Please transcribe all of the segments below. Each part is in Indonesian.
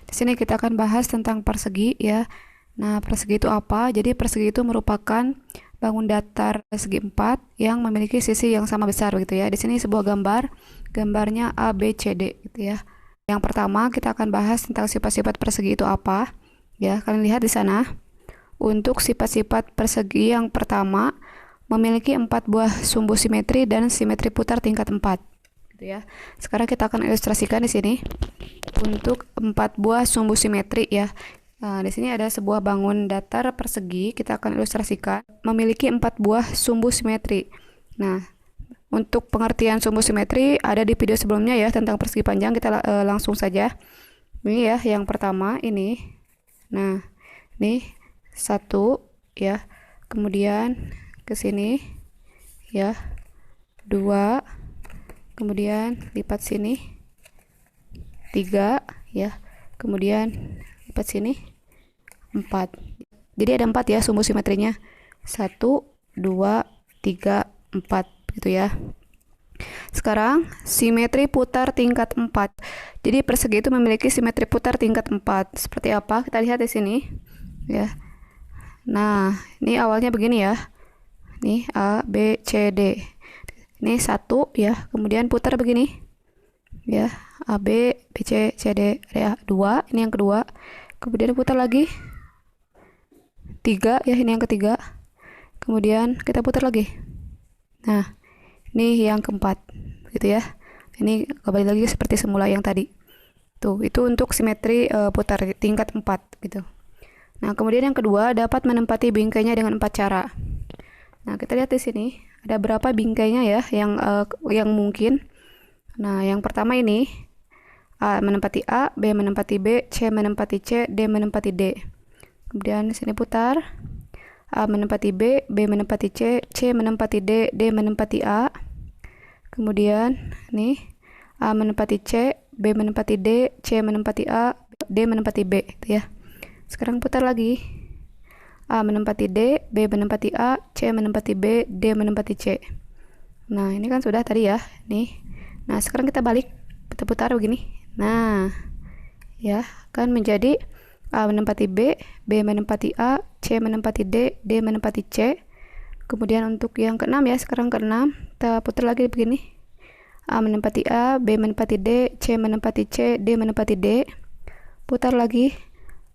Di sini kita akan bahas tentang persegi ya. Nah, persegi itu apa? Jadi persegi itu merupakan bangun datar segi 4 yang memiliki sisi yang sama besar gitu ya. Di sini sebuah gambar, gambarnya A, B, C, D gitu ya. Yang pertama kita akan bahas tentang sifat-sifat persegi itu apa. Ya, kalian lihat di sana. Untuk sifat-sifat persegi yang pertama memiliki 4 buah sumbu simetri dan simetri putar tingkat 4 gitu ya. Sekarang kita akan ilustrasikan di sini untuk 4 buah sumbu simetri ya. Nah, di sini ada sebuah bangun datar persegi, kita akan ilustrasikan memiliki 4 buah sumbu simetri. Nah, untuk pengertian sumbu simetri ada di video sebelumnya ya tentang persegi panjang, kita langsung saja. Ini ya, yang pertama ini. Nah, ini satu ya. Kemudian ke sini ya. Dua. Kemudian lipat sini. Tiga ya. Kemudian lipat sini. 4. Jadi ada 4 ya sumbu simetrinya. 1, 2, 3, 4 gitu ya. Sekarang simetri putar tingkat 4. Jadi persegi itu memiliki simetri putar tingkat 4. Seperti apa? Kita lihat di sini ya. Nah, ini awalnya begini ya. Nih A, B, C, D. Ini 1 ya. Kemudian putar begini. Ya, A, B, B, C, C, D. Ada 2, ini yang kedua. Kemudian putar lagi. 3 ya, ini yang ketiga. Kemudian kita putar lagi. Nah, ini yang keempat gitu ya. Ini kembali lagi seperti semula yang tadi. Tuh, itu untuk simetri putar tingkat 4 gitu. Nah, kemudian yang kedua dapat menempati bingkainya dengan 4 cara. Nah, kita lihat di sini ada berapa bingkainya ya yang mungkin. Nah, yang pertama ini A menempati A, B menempati B, C menempati C, D menempati D. Kemudian di sini putar. A menempati B, B menempati C, C menempati D, D menempati A. Kemudian nih A menempati C, B menempati D, C menempati A, D menempati B gitu ya. Sekarang putar lagi. A menempati D, B menempati A, C menempati B, D menempati C. Nah, ini kan sudah tadi ya. Nih. Nah, sekarang kita balik. Kita putar begini. Nah, ya, kan menjadi A menempati B, B menempati A, C menempati D, D menempati C. Kemudian untuk yang keenam ya, sekarang keenam, kita putar lagi begini. A menempati A, B menempati D, C menempati C, D menempati D. Putar lagi.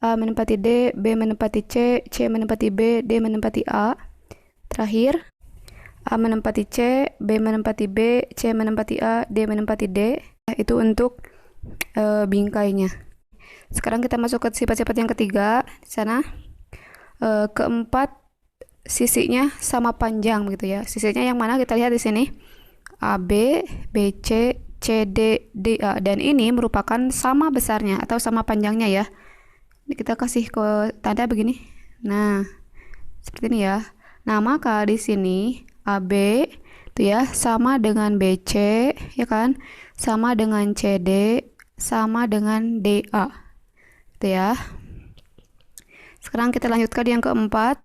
A menempati D, B menempati C, C menempati B, D menempati A. Terakhir, A menempati C, B menempati B, C menempati A, D menempati D. Itu untuk bingkainya. Sekarang kita masuk ke sifat-sifat yang ketiga. Di sana keempat sisinya sama panjang begitu ya. Sisinya yang mana kita lihat di sini. AB, BC, CD, DA, dan ini merupakan sama besarnya atau sama panjangnya ya. Ini kita kasih ke tanda begini. Nah, seperti ini ya. Nah, maka di sini AB itu ya sama dengan BC ya kan? Sama dengan CD, sama dengan DA. Itu ya. Sekarang kita lanjutkan yang keempat.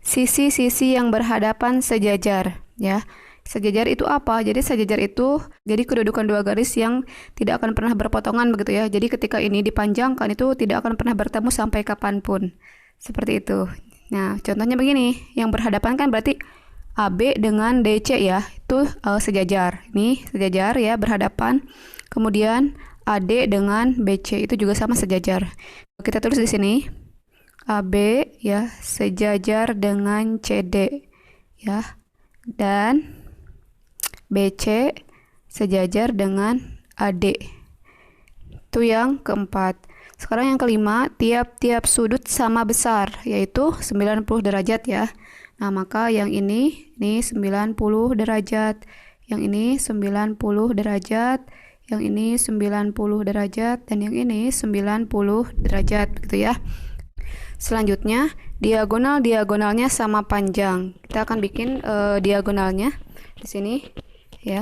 Sisi-sisi yang berhadapan sejajar ya. Sejajar itu apa? Jadi sejajar itu jadi kedudukan dua garis yang tidak akan pernah berpotongan begitu ya. Jadi ketika ini dipanjangkan itu tidak akan pernah bertemu sampai kapanpun. Seperti itu. Nah, contohnya begini. Yang berhadapan kan berarti AB dengan DC ya. Itu sejajar. Ini sejajar ya, berhadapan. Kemudian AD dengan BC itu juga sama sejajar. Kita tulis di sini. AB ya sejajar dengan CD ya. Dan BC sejajar dengan AD. Itu yang keempat. Sekarang yang kelima, tiap-tiap sudut sama besar, yaitu 90 derajat ya. Nah, maka yang ini 90 derajat, yang ini 90 derajat, yang ini 90 derajat, dan yang ini 90 derajat gitu ya. Selanjutnya, diagonal-diagonalnya sama panjang. Kita akan bikin diagonalnya di sini ya.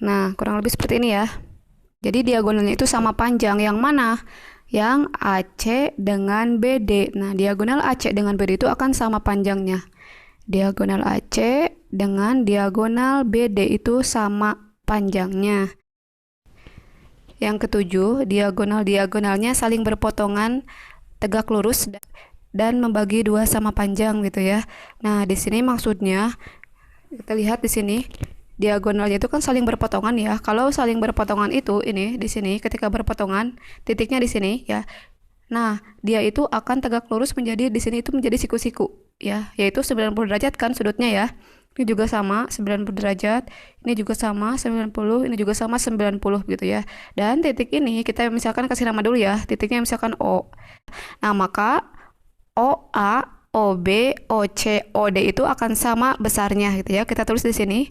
Nah, kurang lebih seperti ini ya. Jadi diagonalnya itu sama panjang. Yang mana? yang AC dengan BD. Nah, diagonal AC dengan BD itu akan sama panjangnya. Diagonal AC dengan diagonal BD itu sama panjangnya. Yang ketujuh, diagonal-diagonalnya saling berpotongan tegak lurus dan membagi dua sama panjang gitu ya. Nah, di sini maksudnya kita lihat di sini diagonalnya itu kan saling berpotongan ya. Kalau saling berpotongan itu ini di sini ketika berpotongan titiknya di sini ya. Nah, dia itu akan tegak lurus menjadi di sini itu menjadi siku-siku ya, yaitu 90 derajat kan sudutnya ya. Ini juga sama 90 derajat, ini juga sama 90, ini juga sama 90 gitu ya. Dan titik ini kita misalkan kasih nama dulu ya, titiknya misalkan O. Nah, maka OA, OB, OC, OD itu akan sama besarnya gitu ya. Kita tulis di sini.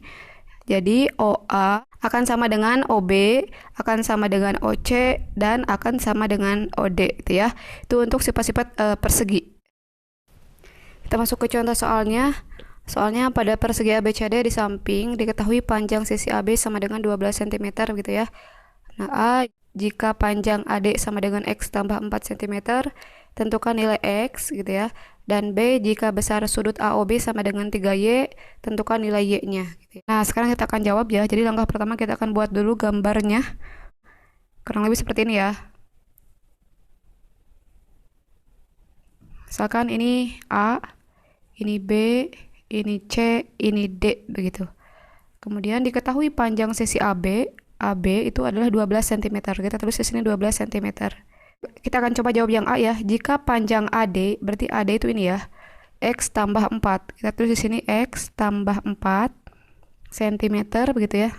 Jadi OA akan sama dengan OB, akan sama dengan OC, dan akan sama dengan OD gitu ya. Itu untuk sifat-sifat persegi. Kita masuk ke contoh soalnya. Soalnya pada persegi ABCD di samping diketahui panjang sisi AB sama dengan 12 cm gitu ya. Nah, A jika panjang AD sama dengan X tambah 4 cm, tentukan nilai X gitu ya. Dan B jika besar sudut AOB sama dengan 3Y, tentukan nilai Y-nya gitu ya. Nah, sekarang kita akan jawab ya. Jadi langkah pertama kita akan buat dulu gambarnya. Kurang lebih seperti ini ya. Misalkan ini A, ini B, ini C, ini D begitu. Kemudian diketahui panjang sisi AB itu adalah 12 cm. Kita tulis di sini 12 cm. Kita akan coba jawab yang A ya. Jika panjang AD, berarti AD itu ini ya. X tambah 4. Kita tulis di sini X tambah 4 cm begitu ya.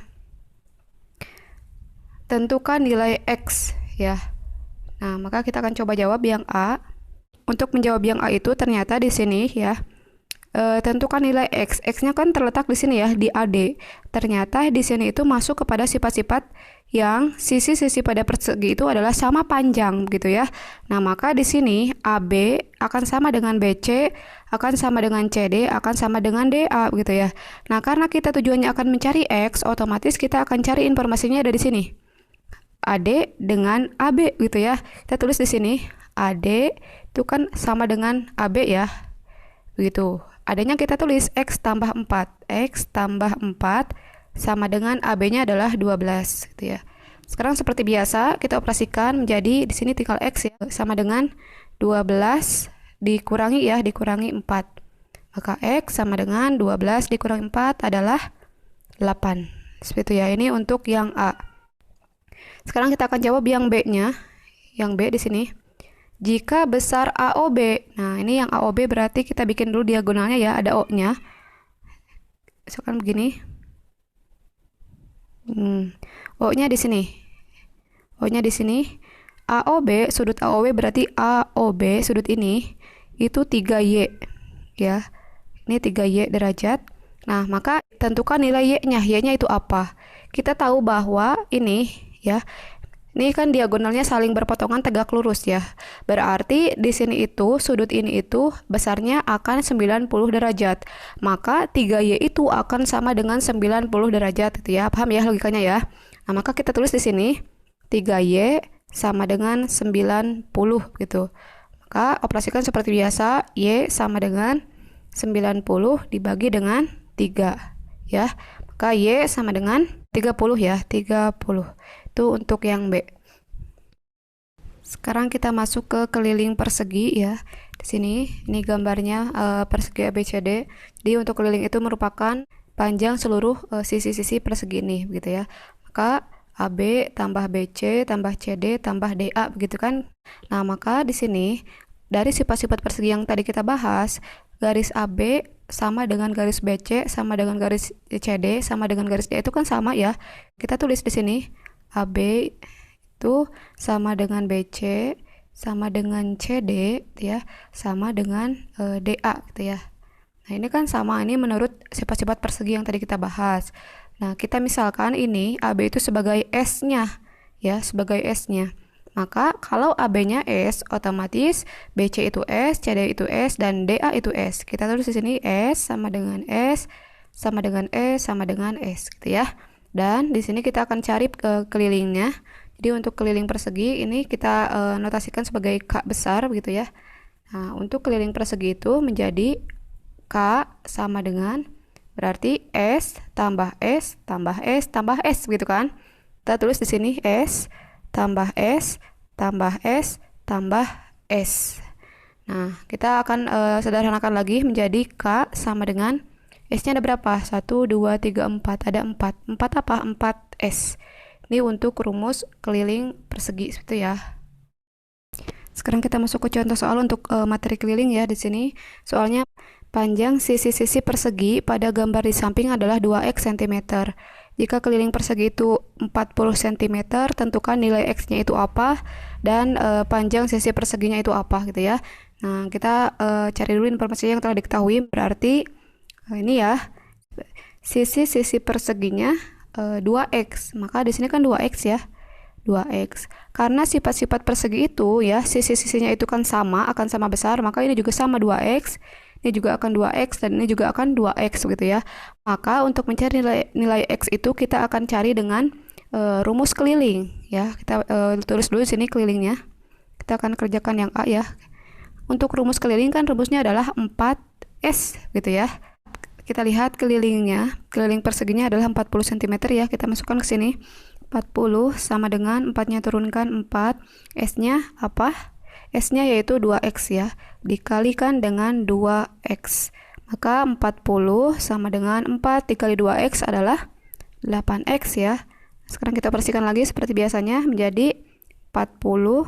Tentukan nilai X ya. Nah, maka kita akan coba jawab yang A. Untuk menjawab yang A itu ternyata di sini ya. Tentukan nilai X. X-nya kan terletak di sini ya, di AD. Ternyata di sini itu masuk kepada sifat-sifat yang sisi-sisi pada persegi itu adalah sama panjang gitu ya. Nah, maka di sini AB akan sama dengan BC, akan sama dengan CD, akan sama dengan DA gitu ya. Nah, karena kita tujuannya akan mencari X, otomatis kita akan cari informasinya ada di sini. AD dengan AB gitu ya. Kita tulis di sini AD itu kan sama dengan AB ya. Begitu. Adanya kita tulis X tambah 4. X tambah 4 sama dengan AB-nya adalah 12 gitu ya. Sekarang seperti biasa kita operasikan menjadi di sini tinggal X ya, sama dengan 12 dikurangi ya, dikurangi 4. Maka X sama dengan 12 dikurangi 4 adalah 8. Seperti itu ya. Ini untuk yang A. Sekarang kita akan jawab yang B-nya. Yang B di sini. Jika besar AOB, nah ini yang AOB berarti kita bikin dulu diagonalnya ya, ada O-nya. Misalkan begini. O-nya di sini. O-nya di sini. AOB, sudut AOB berarti AOB, sudut ini, itu 3Y. Ya, ini 3Y derajat. Nah, maka tentukan nilai Y-nya. Y-nya itu apa? Kita tahu bahwa ini, ya, ini kan diagonalnya saling berpotongan tegak lurus ya. Berarti di sini itu sudut ini itu besarnya akan 90 derajat. Maka 3Y itu akan sama dengan 90 derajat gitu ya. Paham ya logikanya ya? Nah, maka kita tulis di sini 3Y sama dengan 90 gitu. Maka operasikan seperti biasa, Y sama dengan 90 dibagi dengan 3 ya. Maka Y sama dengan 30 ya, 30. Itu untuk yang B. Sekarang kita masuk ke keliling persegi ya. Di sini ini gambarnya persegi ABCD. Jadi untuk keliling itu merupakan panjang seluruh sisi-sisi persegi ini begitu ya. Maka AB tambah BC tambah CD tambah DA begitu kan. Nah, maka di sini dari sifat-sifat persegi yang tadi kita bahas, garis AB sama dengan garis BC sama dengan garis CD sama dengan garis DA itu kan sama ya. Kita tulis di sini AB itu sama dengan BC sama dengan CD ya, sama dengan DA gitu ya. Nah, ini kan sama, ini menurut sifat-sifat persegi yang tadi kita bahas. Nah, kita misalkan ini AB itu sebagai S-nya ya, sebagai S-nya. Maka kalau AB-nya S, otomatis BC itu S, CD itu S, dan DA itu S. Kita tulis di sini S sama dengan S sama dengan S sama dengan S gitu ya. Dan di sini kita akan cari kelilingnya. Jadi untuk keliling persegi ini kita notasikan sebagai K besar begitu ya. Nah, untuk keliling persegi itu menjadi K sama dengan berarti S tambah S tambah S tambah S gitu kan. Kita tulis di sini S tambah S tambah S tambah S. Nah, kita akan sederhanakan lagi menjadi K sama dengan S-nya ada berapa? 1, 2, 3, 4. Ada 4. 4 apa? 4 S. Ini untuk rumus keliling persegi itu ya. Sekarang kita masuk ke contoh soal untuk materi keliling ya di sini. Soalnya panjang sisi-sisi persegi pada gambar di samping adalah 2x cm. Jika keliling persegi itu 40 cm, tentukan nilai x-nya itu apa dan panjang sisi perseginya itu apa gitu ya. Nah, kita cari dulu informasi yang telah diketahui. Berarti ini ya, sisi-sisi perseginya 2x. Maka di sini kan 2x ya. 2x. Karena sifat-sifat persegi itu ya, sisi-sisinya itu kan sama, akan sama besar, maka ini juga sama 2x. Ini juga akan 2x dan ini juga akan 2x gitu ya. Maka untuk mencari nilai x itu kita akan cari dengan rumus keliling ya. Kita tulis dulu di sini kelilingnya. Kita akan kerjakan yang A ya. Untuk rumus keliling kan rumusnya adalah 4s gitu ya. Kita lihat kelilingnya, keliling perseginya adalah 40 cm ya. Kita masukkan ke sini. 40 sama dengan 4-nya turunkan 4. S-nya apa? S-nya yaitu 2x ya. Dikalikan dengan 2x. Maka 40 sama dengan 4 dikali 2x adalah 8x ya. Sekarang kita bersihkan lagi seperti biasanya menjadi 40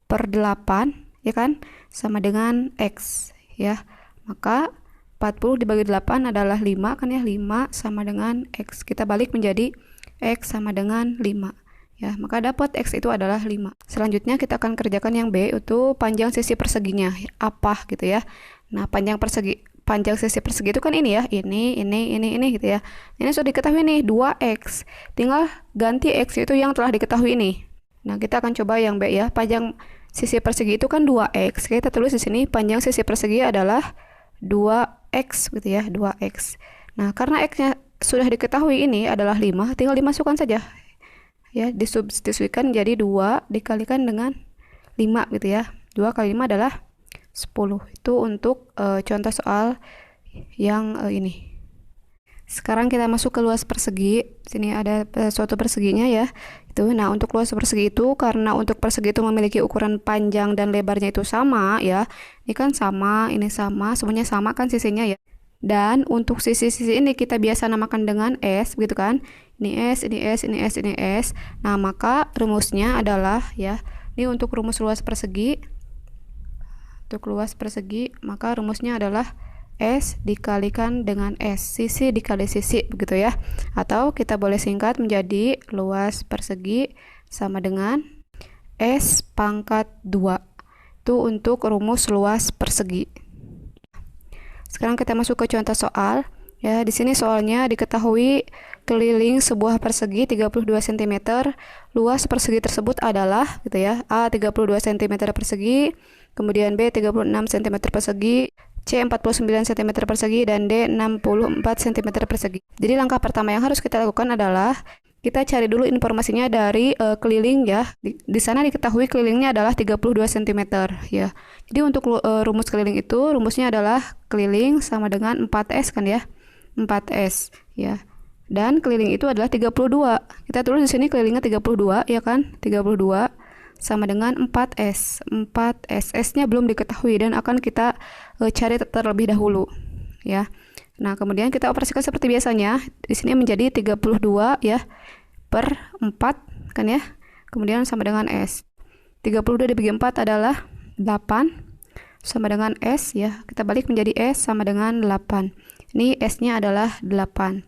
per 8 ya kan? Sama dengan x ya. Maka 40 dibagi 8 adalah 5 kan ya, 5 sama dengan x. Kita balik menjadi x sama dengan 5 ya, maka dapat x itu adalah 5. Selanjutnya kita akan kerjakan yang B, itu panjang sisi perseginya apa gitu ya. Nah, panjang sisi persegi itu kan ini ya, ini gitu ya. Ini sudah diketahui nih 2x, tinggal ganti x itu yang telah diketahui ini. Nah, kita akan coba yang B ya. Panjang sisi persegi itu kan 2x. Kita tulis di sini panjang sisi persegi adalah 2x gitu ya, 2x. Nah, karena x-nya sudah diketahui ini adalah 5, tinggal dimasukkan saja. Ya, disubstitusikan jadi 2 dikalikan dengan 5 gitu ya. 2 kali 5 adalah 10. Itu untuk contoh soal yang ini. Sekarang kita masuk ke luas persegi. Sini ada suatu perseginya ya. Itu. Nah, untuk luas persegi itu karena untuk persegi itu memiliki ukuran panjang dan lebarnya itu sama ya. Ini kan sama, ini sama, semuanya sama kan sisinya ya. Dan untuk sisi-sisi ini kita biasa namakan dengan S gitu kan. Ini S, ini S, ini S, ini S. Nah, maka rumusnya adalah ya, ini untuk rumus luas persegi. Untuk luas persegi, maka rumusnya adalah S dikalikan dengan S, sisi dikali sisi begitu ya. Atau kita boleh singkat menjadi luas persegi sama dengan S pangkat 2. Itu untuk rumus luas persegi. Sekarang kita masuk ke contoh soal. Ya, di sini soalnya diketahui keliling sebuah persegi 32 cm. Luas persegi tersebut adalah gitu ya. A 32 cm persegi, kemudian B 36 cm persegi, C 49 cm persegi, dan D 64 cm persegi. Jadi langkah pertama yang harus kita lakukan adalah kita cari dulu informasinya dari keliling ya. Di sana diketahui kelilingnya adalah 32 cm ya. Jadi untuk rumus keliling itu rumusnya adalah keliling sama dengan 4s kan ya. 4s ya. Dan keliling itu adalah 32. Kita tulis di sini kelilingnya 32 ya kan? 32 sama dengan 4s. 4s. S-nya belum diketahui dan akan kita cari terlebih dahulu ya. Nah, kemudian kita operasikan seperti biasanya. Di sini menjadi 32 ya per 4 kan ya. Kemudian sama dengan S. 32 dibagi 4 adalah 8 sama dengan S ya. Kita balik menjadi S sama dengan 8. Ini S-nya adalah 8.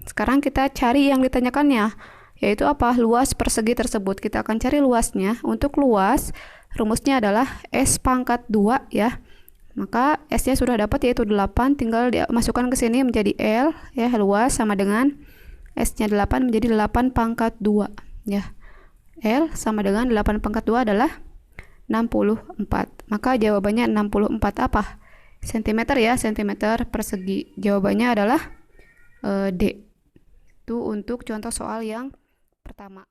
Sekarang kita cari yang ditanyakannya, yaitu apa? Luas persegi tersebut. Kita akan cari luasnya. Untuk luas, rumusnya adalah S pangkat 2 ya. Maka S-nya sudah dapat yaitu 8, tinggal dimasukkan ke sini menjadi L ya, luas sama dengan S-nya 8 menjadi 8 pangkat 2 ya. L sama dengan 8 pangkat 2 adalah 64. Maka jawabannya 64 apa? Sentimeter ya, sentimeter persegi. Jawabannya adalah D. Itu untuk contoh soal yang pertama.